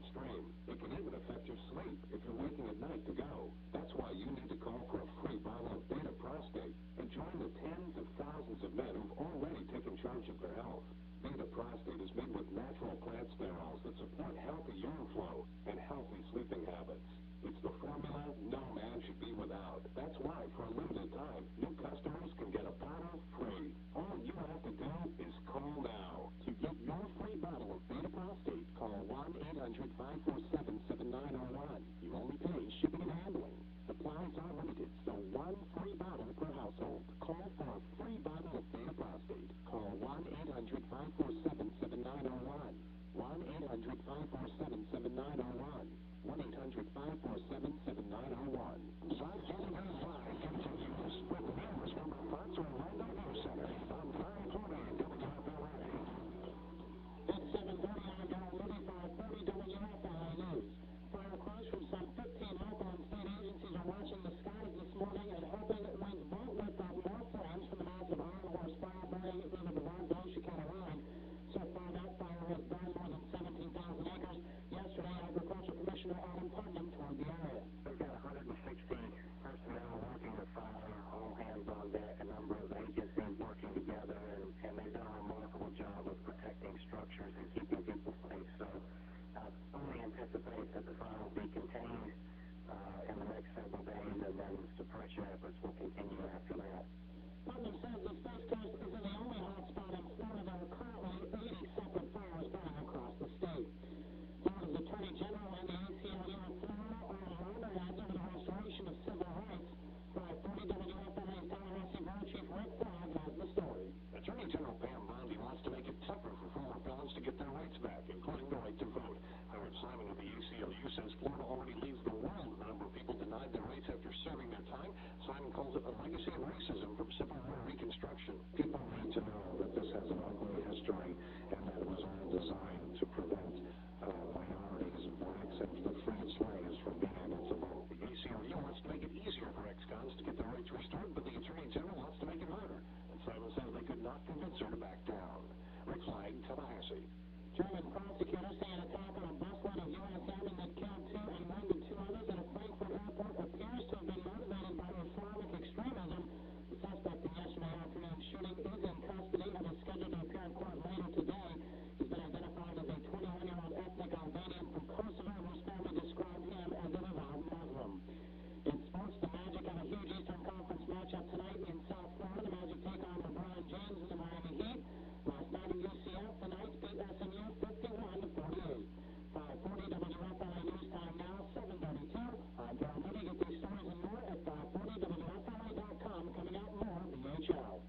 downstream. It can even affect your sleep if you're waking at night to go. That's why you need to call for a free bottle of Beta Prostate and join the tens of thousands of men who've already taken charge of their health. Beta Prostate is made with natural plant sterols that support healthy urine flow and healthy sleeping habits. It's the formula no man should be without. That's why, for a limited time, new customers can get a bottle free. All you have to do is call now. To get your free bottle of Beta Prostate, call 1-800-547-7901. You only pay shipping and handling. Supplies are limited, so one free bottle per household. Call for a free bottle of Beta Prostate. Call 1-800-547-7901. 1-800-547-7901. 1-800-547-7901. Live Television Live continues with news from the Fox Orlando News Center on 540 WFLA. It's 7:30 on Darrell Moody, 540 WFLA News. Fire crews from some 15 local and state agencies are watching the skies this morning and hoping winds won't lift up more flames from the massive Iron Horse fire burning near the Rockville Chicago line. So far, that fire has burned more than 17,000 acres. Yesterday, Agriculture Commissioner Adam Putnam toured the area. We've got 160 personnel working the fire, all hands on deck, a number of agencies working together, and they've done a remarkable job of protecting structures and keeping people safe. So I fully anticipate that the fire will be contained in the next several days, and then suppression efforts will continue after that. Putnam says the Space Coast isn't the only hot spot in Florida. There are currently 80 separate fires burning across the state. Florida's Attorney General and the ACLU of Florida are on loggerheads over the restoration of civil rights. 540 WFLA's Tallahassee Bureau Chief Rick Flagg has the story. Attorney General Pam Bondi wants to make it tougher for former felons to get their rights back, including the right to vote. Howard Simon of the ACLU says Florida already leads the world with the number of people denied their rights after serving their time. Simon calls it a legacy of racism from Civil War Reconstruction. People need to know that this has an ugly history and that it was all designed to prevent minorities, blacks, and the freed slaves from being able to vote. The ACLU wants to make it easier for ex-cons to get their rights restored, but the Attorney General wants to make it harder. And Simon says they could not convince her to back down. Rick Flagg, Tallahassee. German prosecutors say an attack on a busload of U.S. airmen that killed 2 and wounded 2 others at a Frankfurt airport appears to have been motivated by Islamic extremism. The suspect in yesterday afternoon's shooting is in custody and is scheduled to appear in court later today. He's been identified as a 21-year-old ethnic Albanian from Kosovo whose family described him as an avowed Muslim. In sports, the Magic have a huge Eastern Conference matchup tonight in South Florida. The Magic take on LeBron James and the Miami Heat. Last night at UCF, the Knights beat SMU 51-48. 540 WFLA News Time now, 7:32. I'm Darrell Moody. Get these stories and more at 540WFLA.com. Coming out more, BHL.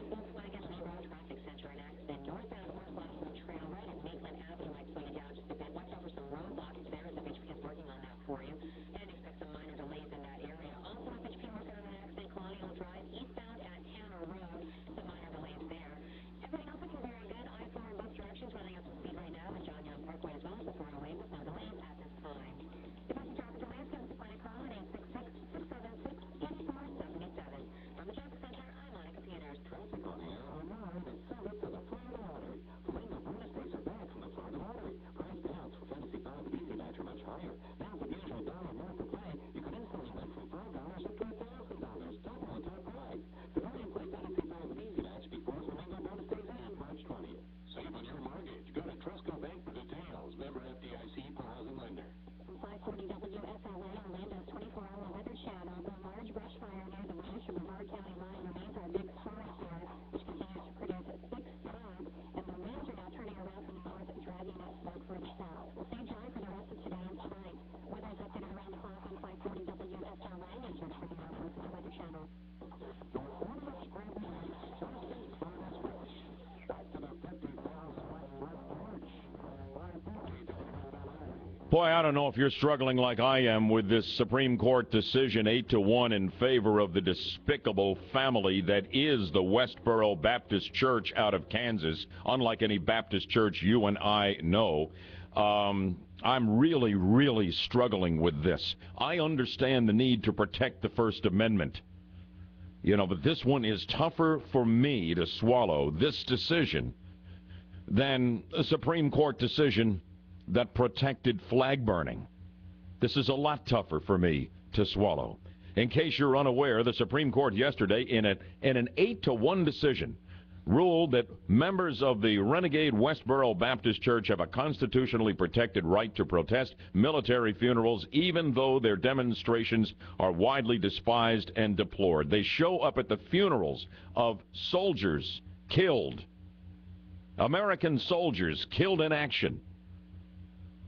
Volkswagen Leroy Traffic Center, an accident northbound Horse Blossom Trail right at Maitland Avenue. Might slow you down just a bit. Watch out for some roadblocks there as FHP is working on that for you. And expect some minor delays in that area. Also, FHP working on an accident, Colonial Drive, eastbound at Tanner Road. Some minor delays there. Everything else looking very good. I-4 in both directions, running up to speed right now. And John Young Parkway as well as the 408 with no delays at this time. If I can drop a delay, give us a final call at 866-676-8477. From the Traffic Center, I'm Monica Peters. Traffic on the air online is subject to the Florida Lottery. Flamingo bonus days are back from the Florida Lottery. Prize payouts for Fantasy 5 and Easy Match are much higher. Now, for the usual $1 more per play, you can instantly win from $5 up to $1,000. Double the top prize. Hurry and play Fantasy 5 and Easy Match before Flamingo bonus days end March 20th. Save on your mortgage. Go to Trustco Bank for details. Member FDIC, equal housing lender. From 540 WFLA, Orlando's 24-hour weather channel. The large brush fire near the Rancho-Brevard County line remains our big forest fire, which continues to produce thick smoke. And the winds are now turning around from the north, dragging that smoke further south. We'll stay dry for the rest of today and tonight. Weather's updated around the clock on 540 WFLA and search for the Northwest Weather Channel. Your Florida Scramble Nights Thursday Finals Rush. Back to the 50,000 West Porch. 540 WFLA. Boy, I don't know if you're struggling like I am with this Supreme Court decision 8-1 in favor of the despicable family that is the Westboro Baptist Church out of Kansas, unlike any Baptist church you and I know. I'm really, really struggling with this. I understand the need to protect the First Amendment, but this one is tougher for me to swallow, this decision, than a Supreme Court decision that protected flag burning. This is a lot tougher for me to swallow. In case you're unaware, the Supreme Court yesterday, in an 8-1 decision, ruled that members of the renegade Westboro Baptist Church have a constitutionally protected right to protest military funerals, even though their demonstrations are widely despised and deplored. They show up at the funerals of soldiers killed, American soldiers killed in action,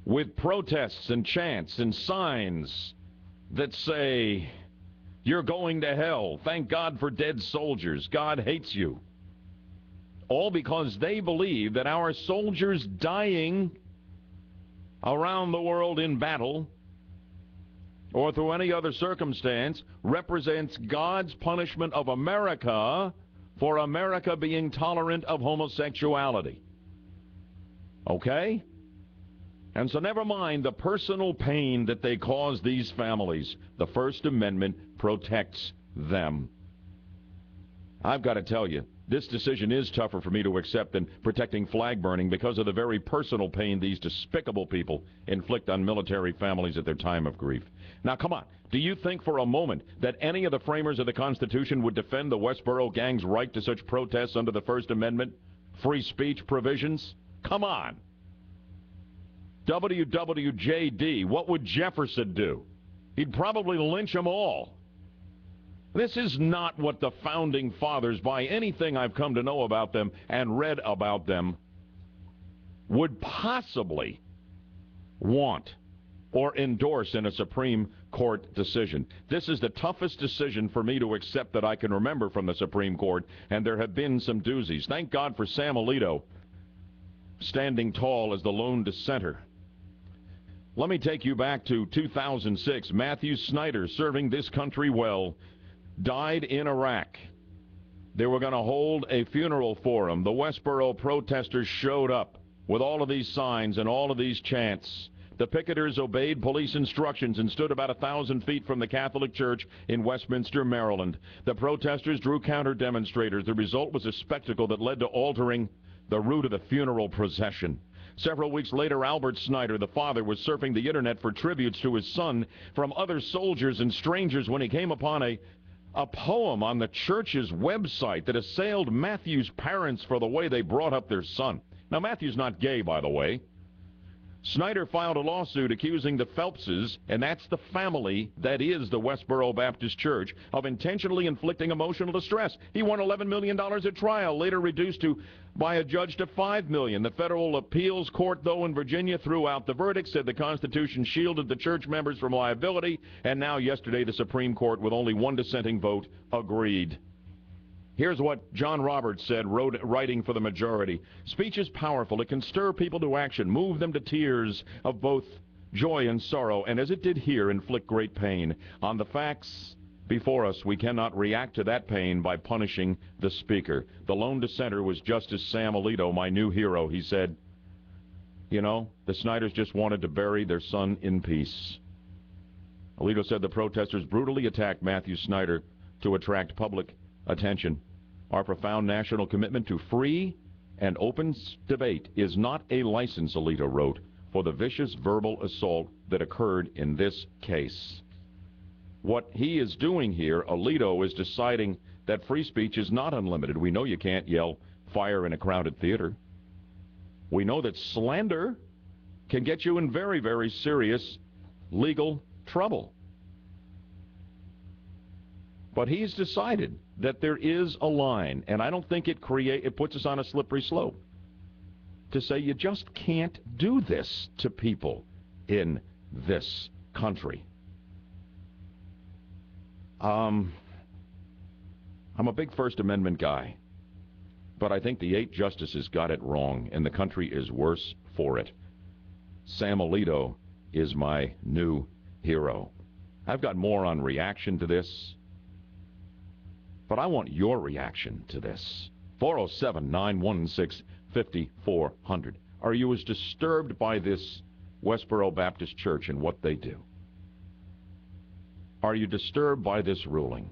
with protests and chants and signs that say, "You're going to hell. Thank God for dead soldiers. God hates you." All because they believe that our soldiers dying around the world in battle or through any other circumstance represents God's punishment of America for America being tolerant of homosexuality. Okay? And so never mind the personal pain that they cause these families. The First Amendment protects them. I've got to tell you, this decision is tougher for me to accept than protecting flag burning because of the very personal pain these despicable people inflict on military families at their time of grief. Now, come on. Do you think for a moment that any of the framers of the Constitution would defend the Westboro Gang's right to such protests under the First Amendment free speech provisions? Come on. WWJD, what would Jefferson do? He'd probably lynch them all. This is not what the Founding Fathers, by anything I've come to know about them and read about them, would possibly want or endorse in a Supreme Court decision. This is the toughest decision for me to accept that I can remember from the Supreme Court, and there have been some doozies. Thank God for Sam Alito standing tall as the lone dissenter. Let me take you back to 2006. Matthew Snyder, serving this country well, died in Iraq. They were going to hold a funeral for him. The Westboro protesters showed up with all of these signs and all of these chants. The picketers obeyed police instructions and stood about 1,000 feet from the Catholic Church in Westminster, Maryland. The protesters drew counter-demonstrators. The result was a spectacle that led to altering the route of the funeral procession. Several weeks later, Albert Snyder, the father, was surfing the internet for tributes to his son from other soldiers and strangers when he came upon a poem on the church's website that assailed Matthew's parents for the way they brought up their son. Now, Matthew's not gay, by the way. Snyder filed a lawsuit accusing the Phelpses, and that's the family that is the Westboro Baptist Church, of intentionally inflicting emotional distress. He won $11 million at trial, later reduced by a judge to $5 million. The federal appeals court, though, in Virginia threw out the verdict, said the Constitution shielded the church members from liability, and now yesterday the Supreme Court, with only one dissenting vote, agreed. Here's what John Roberts said, writing for the majority. Speech is powerful. It can stir people to action, move them to tears of both joy and sorrow, and as it did here, inflict great pain. On the facts before us, we cannot react to that pain by punishing the speaker. The lone dissenter was Justice Sam Alito, my new hero. He said, you know, the Snyders just wanted to bury their son in peace. Alito said the protesters brutally attacked Matthew Snyder to attract public attention. Our profound national commitment to free and open debate is not a license, Alito wrote, for the vicious verbal assault that occurred in this case. What he is doing here, Alito, is deciding that free speech is not unlimited. We know you can't yell fire in a crowded theater. We know that slander can get you in very, very serious legal trouble. But he's decided that there is a line, and I don't think it puts us on a slippery slope to say you just can't do this to people in this country. I'm a big First Amendment guy, but I think the 8 justices got it wrong, and the country is worse for it. Sam Alito is my new hero. I've got more on reaction to this, but I want your reaction to this. 407-916-5400. Are you as disturbed by this Westboro Baptist Church and what they do? Are you disturbed by this ruling?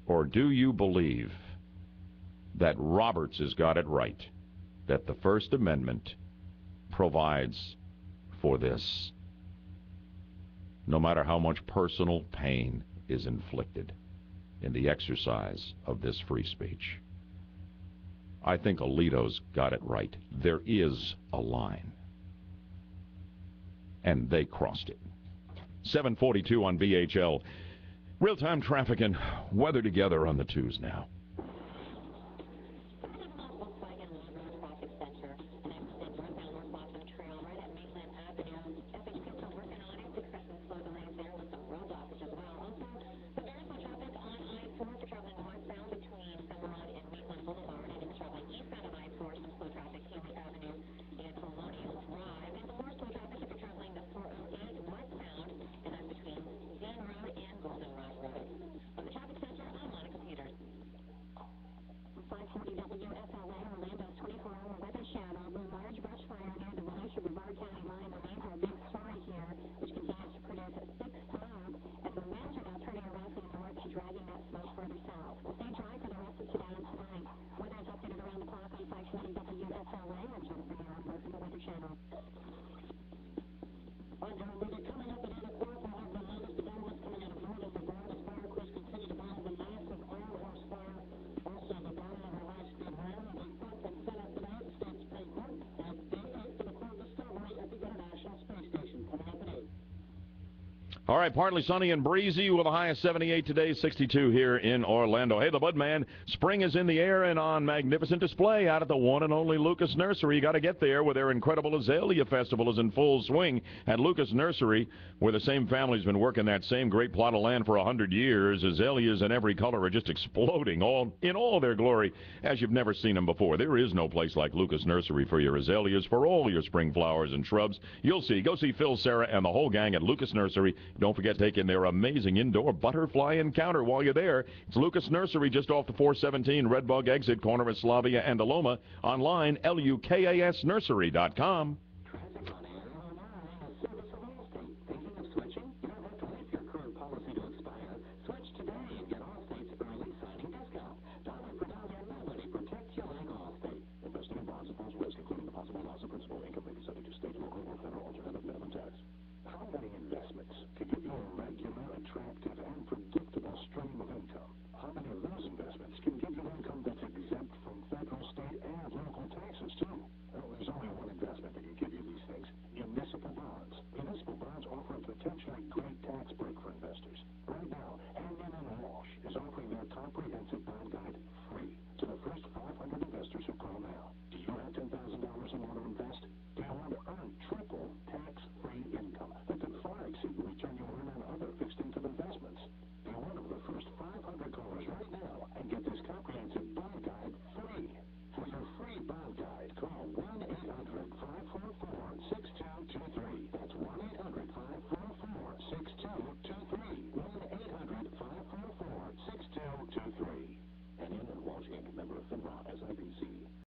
Or do you believe that Roberts has got it right that the First Amendment provides for this, no matter how much personal pain is inflicted in the exercise of this free speech. I think Alito's got it right. There is a line, and they crossed it. 7:42 on BHL. Real-time traffic and weather together on the twos now. All right, partly sunny and breezy with a high of 78 today, 62 here in Orlando. Hey, the Budman, spring is in the air and on magnificent display out at the one and only Lucas Nursery. You got to get there where their incredible Azalea Festival is in full swing at Lucas Nursery, where the same family's been working that same great plot of land for 100 years. Azaleas in every color are just exploding in all their glory as you've never seen them before. There is no place like Lucas Nursery for your azaleas, for all your spring flowers and shrubs. You'll see. Go see Phil, Sarah, and the whole gang at Lucas Nursery. Don't forget to take in their amazing indoor butterfly encounter while you're there. It's Lucas Nursery just off the 417 Redbug exit, corner of Slavia and Aloma. Online, LUKASnursery.com.